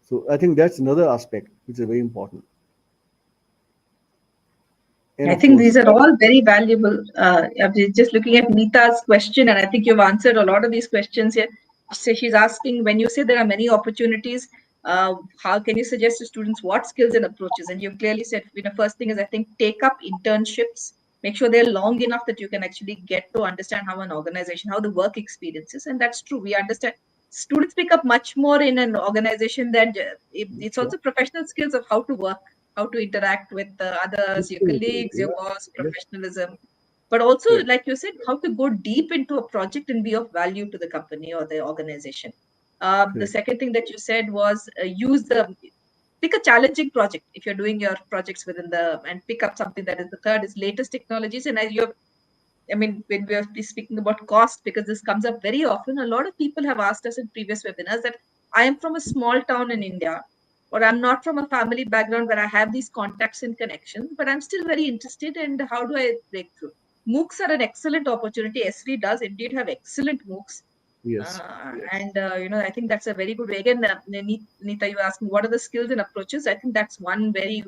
So I think that's another aspect which is very important. And I of think course, these are all very valuable. I'm just looking at Neeta's question, and I think you've answered a lot of these questions here. So she's asking, when you say there are many opportunities, how can you suggest to students what skills and approaches? And you've clearly said, first thing is, I think, take up internships. Make sure they're long enough that you can actually get to understand how an organization, how the work experience is. And that's true. We understand students pick up much more in an organization than it's sure. also professional skills of how to work, how to interact with others, your Absolutely. colleagues, your Yeah. boss, Yes. professionalism. But also, Correct. like you said, how to go deep into a project and be of value to the company or the organization. The Correct. second thing that you said was pick a challenging project if you're doing your projects within the and pick up something that is the third is latest technologies. And as you're I mean, when we are speaking about cost, because this comes up very often, a lot of people have asked us in previous webinars that I am from a small town in India, or I'm not from a family background where I have these contacts and connections, but I'm still very interested. And how do I break through? MOOCs are an excellent opportunity. Esri does indeed have excellent MOOCs. Yes. And I think that's a very good way. Again, Neeta, you asked me what are the skills and approaches. I think that's one very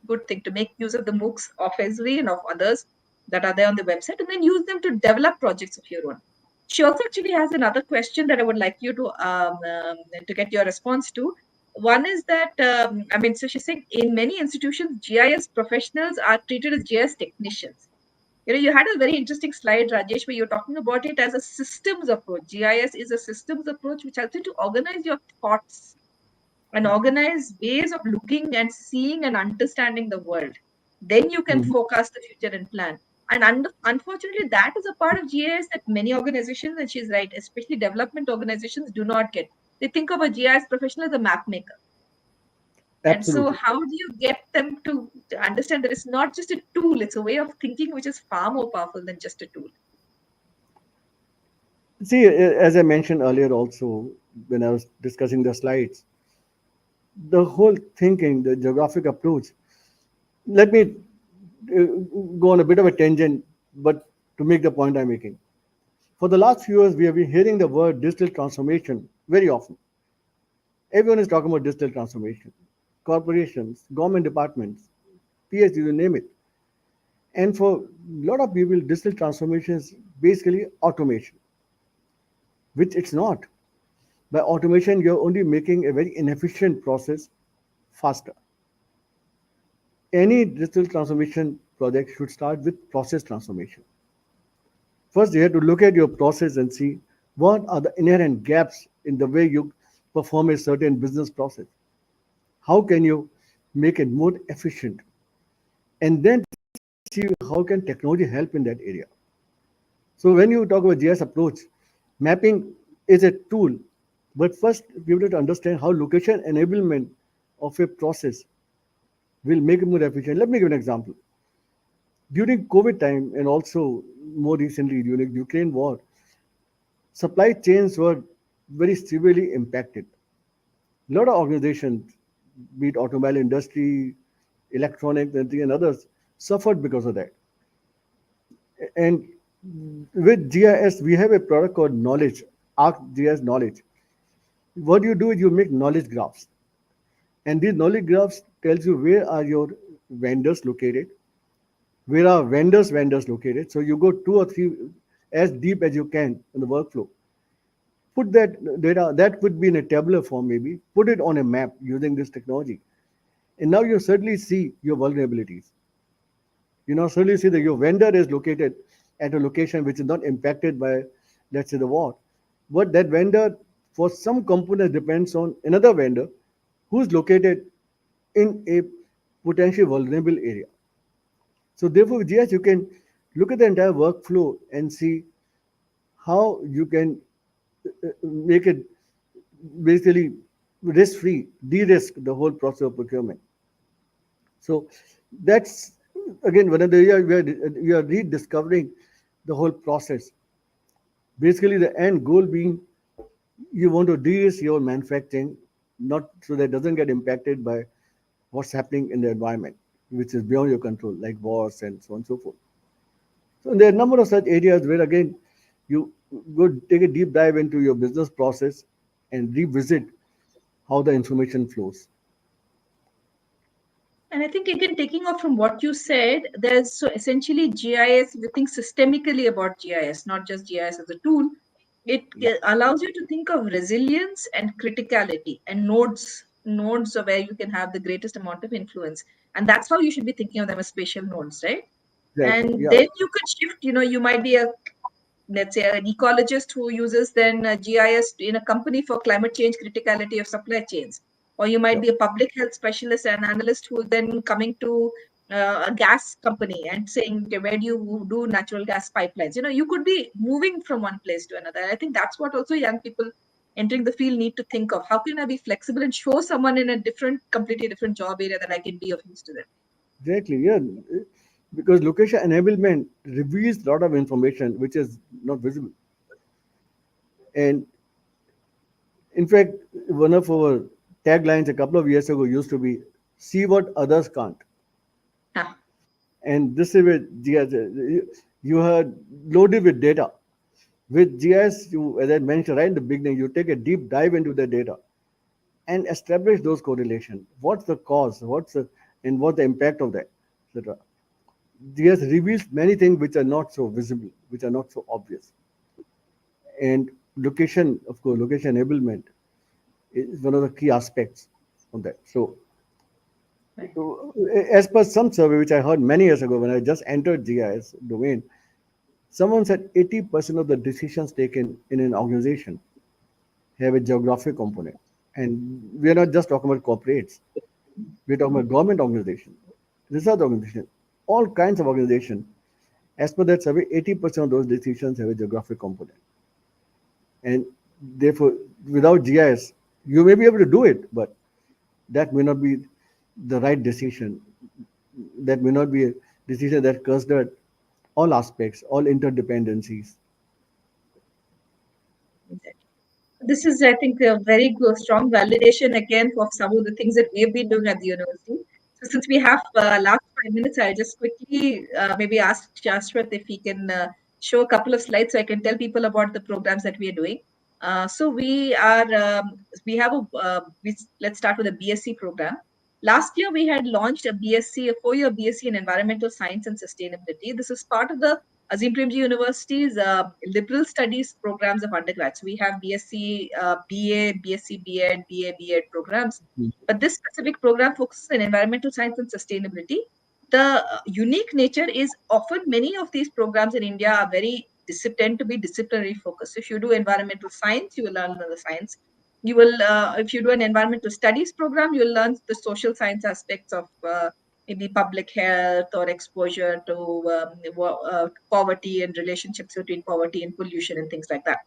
good thing to make use of the MOOCs of Esri and of others that are there on the website, and then use them to develop projects of your own. She also actually has another question that I would like you to get your response to. One is that so she's saying in many institutions, GIS professionals are treated as GIS technicians. You had a very interesting slide, Rajesh, where you're talking about it as a systems approach. GIS is a systems approach which helps you to organize your thoughts and organize ways of looking and seeing and understanding the world. Then you can Mhm. forecast the future and plan. And unfortunately, that is a part of GIS that many organizations, and she's right, especially development organizations, do not get. They think of a GIS professional as a map maker. And so, Absolutely. how do you get them to understand that it's not just a tool, it's a way of thinking which is far more powerful than just a tool? See, as I mentioned earlier, also when I was discussing the slides, the whole thinking, the geographic approach. Let me uh, go on a bit of a tangent, but to make the point I'm making. For the last few years, we have been hearing the word digital transformation very often. Everyone is talking about digital transformation. Corporations, government departments, PhD, you name it. And for a lot of people, digital transformation is basically automation, which it's not. By automation, you're only making a very inefficient process faster. Any digital transformation project should start with process transformation. First, you have to look at your process and see what are the inherent gaps in the way you perform a certain business process. How can you make it more efficient? And then see how can technology help in that area. So when you talk about GIS approach, mapping is a tool, but first we have to understand how location enablement of a process will make it more efficient. Let me give an example. During COVID time and also more recently during Ukraine war, supply chains were very severely impacted. A lot of organizations, be it automobile industry, electronics, and others, suffered because of that. And with GIS, we have a product called Knowledge, ArcGIS Knowledge. What you do is you make knowledge graphs, and these knowledge graphs tells you where are your vendors located, where are vendors located. So you go two or three as deep as you can in the workflow. Put that data that could be in a tabular form, maybe put it on a map using this technology, and now you certainly see your vulnerabilities. You now certainly see that your vendor is located at a location which is not impacted by, let's say, the war. But that vendor, for some component, depends on another vendor who's located in a potentially vulnerable area. So therefore, with GIS, you can look at the entire workflow and see how you can make it basically risk-free, de-risk the whole process of procurement. So that's again one of the area where we are rediscovering the whole process. Basically, the end goal being you want to de-risk your manufacturing, not so that it doesn't get impacted by what's happening in the environment, which is beyond your control, like wars and so on and so forth. So there are a number of such areas where again you go take a deep dive into your business process and revisit how the information flows. And I think again, taking off from what you said, there's so essentially GIS, if you think systemically about GIS, not just GIS as a tool, it Yeah, allows you to think of resilience and criticality and nodes of where you can have the greatest amount of influence. And that's how you should be thinking of them as spatial nodes, right? exactly. And Yeah, then you could shift, you might be a, let's say, an ecologist who uses then GIS in a company for climate change criticality of supply chains. Or you might yeah. be a public health specialist and analyst who then coming to a gas company and saying, okay, where do you do natural gas pipelines? You could be moving from one place to another. I think that's what also young people entering the field need to think of. How can I be flexible and show someone in a completely different job area that I can be of use to them? Exactly. Yeah, because location enablement reveals a lot of information which is not visible. And in fact, one of our taglines a couple of years ago used to be "See what others can't." Ah, And this is with GIS. You are loaded with data. With GIS, you, as I mentioned right in the beginning, you take a deep dive into the data and establish those correlations. What's the cause? What's the impact of that, etc. GIS reveals many things which are not so visible, which are not so obvious. And location, of course, location enablement is one of the key aspects of that. So, right. as per some survey which I heard many years ago when I just entered GIS domain, someone said 80% of the decisions taken in an organization have a geographic component. And we are not just talking about corporates, we're talking about government organizations, research organizations, all kinds of organizations. As per that survey, 80% of those decisions have a geographic component. And therefore, without GIS, you may be able to do it, but that may not be the right decision. That may not be a decision that considers all aspects, all interdependencies. This is, I think, a very good, strong validation again of some of the things that we've been doing at the university. So, since we have last 5 minutes, I'll just quickly maybe ask Shashwat if he can show a couple of slides so I can tell people about the programs that we are doing. So we have let's start with a BSc program. Last year, we had launched a BSc, a 4-year BSc in Environmental Science and Sustainability. This is part of the Azim Premji University's liberal studies programs of undergrads. We have BSc, BA, BSc, BEd, BA, BEd programs. But this specific program focuses on environmental science and sustainability. The unique nature is often many of these programs in India are tend to be disciplinary focused. If you do environmental science, you will learn the science. You will, if you do an environmental studies program, you will learn the social science aspects of maybe public health or exposure to poverty and relationships between poverty and pollution and things like that.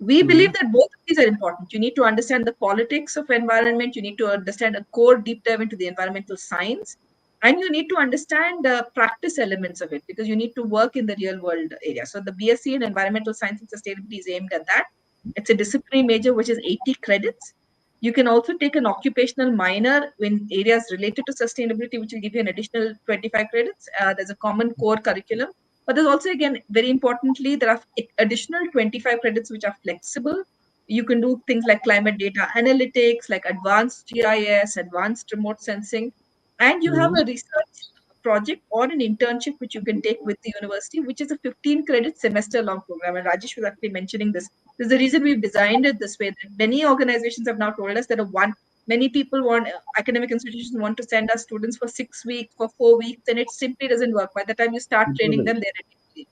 We believe that both of these are important. You need to understand the politics of environment. You need to understand a core deep dive into the environmental science. And you need to understand the practice elements of it because you need to work in the real world area. So the BSc in environmental science and sustainability is aimed at that. It's a disciplinary major, which is 80 credits. You can also take an occupational minor in areas related to sustainability, which will give you an additional 25 credits. There's a common core curriculum. But there's also, again, very importantly, there are additional 25 credits which are flexible. You can do things like climate data analytics, like advanced GIS, advanced remote sensing, and you have a research project or an internship which you can take with the university, which is a 15 credit semester long program. And Rajesh was actually mentioning this. This is the reason we've designed it this way. That many organizations have now told us that many people want academic institutions want to send us students for 6 weeks, for 4 weeks, and it simply doesn't work. By the time you start It training doesn't. them, they're ready to leave.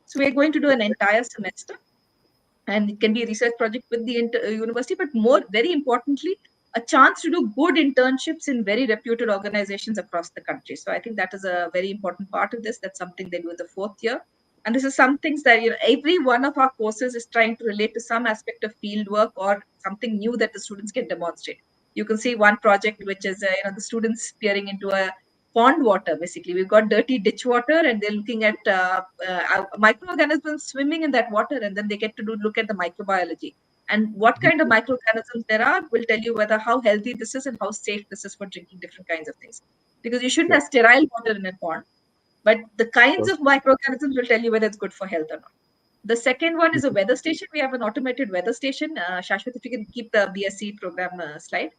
So we're going to do an entire semester, and it can be a research project with the university, but very importantly, a chance to do good internships in very reputed organizations across the country. So I think that is a very important part of this. That's something they do in the fourth year. And this is some things that, every one of our courses is trying to relate to some aspect of field work or something new that the students can demonstrate. You can see one project, which is, the students peering into a pond water. Basically, we've got dirty ditch water and they're looking at microorganisms swimming in that water, and then they get to look at the microbiology and what kind of microorganisms there are will tell you whether how healthy this is and how safe this is for drinking different kinds of things, because you shouldn't Sure. have sterile water in a pond, but the kinds Sure. of microorganisms will tell you whether it's good for health or not. The second one is a weather station. We have an automated weather station. Shashwat, if you can keep the BSc program slide.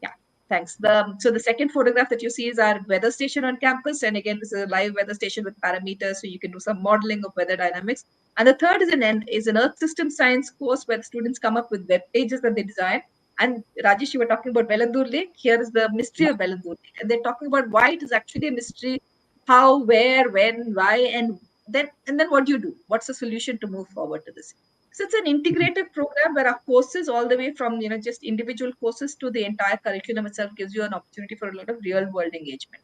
Yeah, thanks. So the second photograph that you see is our weather station on campus, and again, this is a live weather station with parameters, so you can do some modeling of weather dynamics. And the third is an Earth System Science course where the students come up with web pages that they design. And Rajesh, you were talking about Velandur Lake. Here is the mystery of Velandur Lake, and they're talking about why it is actually a mystery: how, where, when, why, and then what do you do? What's the solution to move forward to this? So it's an integrative program where our courses, all the way from just individual courses to the entire curriculum itself, gives you an opportunity for a lot of real world engagement.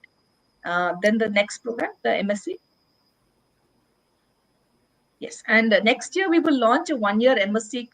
Then the next program, the MSc. Yes, and next year we will launch a one-year MSc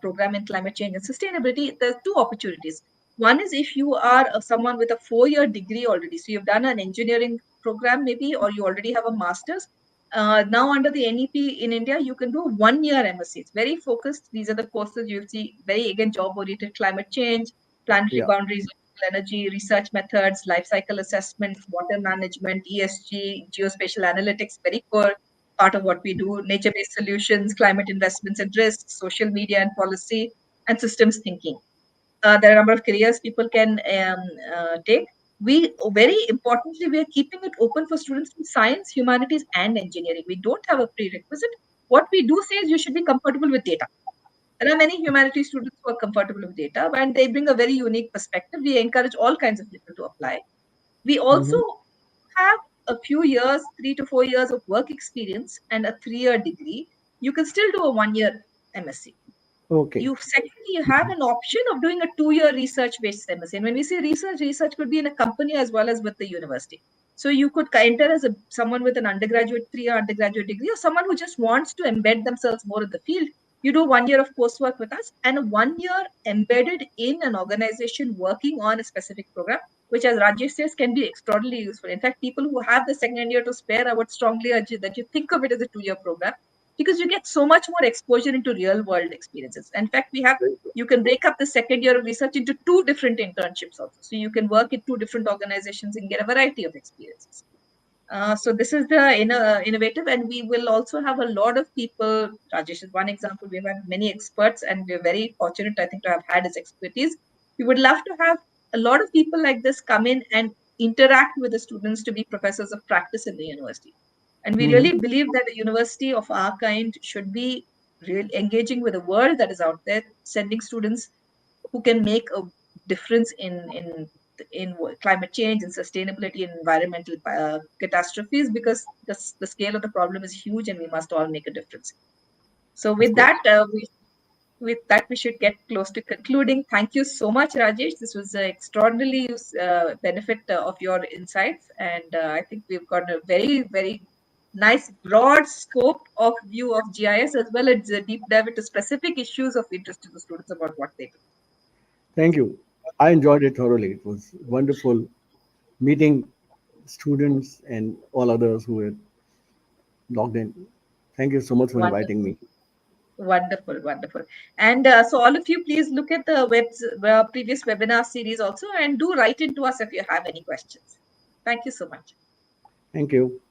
program in climate change and sustainability. There's two opportunities. One is if you are someone with a 4-year degree already, so you've done an engineering program maybe, or you already have a master's. Now under the NEP in India, you can do a one-year MSc. It's very focused. These are the courses you'll see, very again job-oriented: climate change, planetary Yeah. boundaries, energy, research methods, life cycle assessment, water management, ESG, geospatial analytics, very core part of what we do: nature-based solutions, climate investments and risks, social media and policy, and systems thinking. There are a number of careers people can take. We very importantly, we are keeping it open for students from science, humanities, and engineering. We don't have a prerequisite. What we do say is you should be comfortable with data. There are many humanities students who are comfortable with data, and they bring a very unique perspective. We encourage all kinds of people to apply. We also have a few years, 3 to 4 years of work experience and a 3-year degree. You can still do a 1-year MSc. Okay. Secondly, you have an option of doing a 2-year research-based MSc. And when we say research, research could be in a company as well as with the university. So you could enter as someone with an undergraduate 3-year undergraduate degree, or someone who just wants to embed themselves more in the field. You do 1 year of coursework with us and 1 year embedded in an organization working on a specific program, which, as Rajesh says, can be extraordinarily useful. In fact, people who have the second year to spare, I would strongly urge you that you think of it as a 2-year program, because you get so much more exposure into real world experiences. In fact, Very good. you can break up the second year of research into 2 different internships also. So you can work in 2 different organizations and get a variety of experiences. So this is the innovative, and we will also have a lot of people. Rajesh is one example. We've had many experts, and we're very fortunate, I think, to have had his expertise. We would love to have a lot of people like this come in and interact with the students to be professors of practice in the university. And we Mm-hmm. really believe that a university of our kind should be real engaging with the world that is out there, sending students who can make a difference in climate change and sustainability and environmental catastrophes, because the scale of the problem is huge and we must all make a difference. So Of with course. that, with that, we should get close to concluding. Thank you so much, Rajesh. This was extraordinarily benefit of your insights, and I think we've got a very nice broad scope of view of GIS, as well as a deep dive into specific issues of interest to the students about what they do. Thank you. I enjoyed it thoroughly. It was wonderful meeting students and all others who had logged in. Thank you so much for inviting Wonderful. me. Wonderful. And so all of you, please look at the previous webinar series also, and do write into us if you have any questions. Thank you so much. Thank you.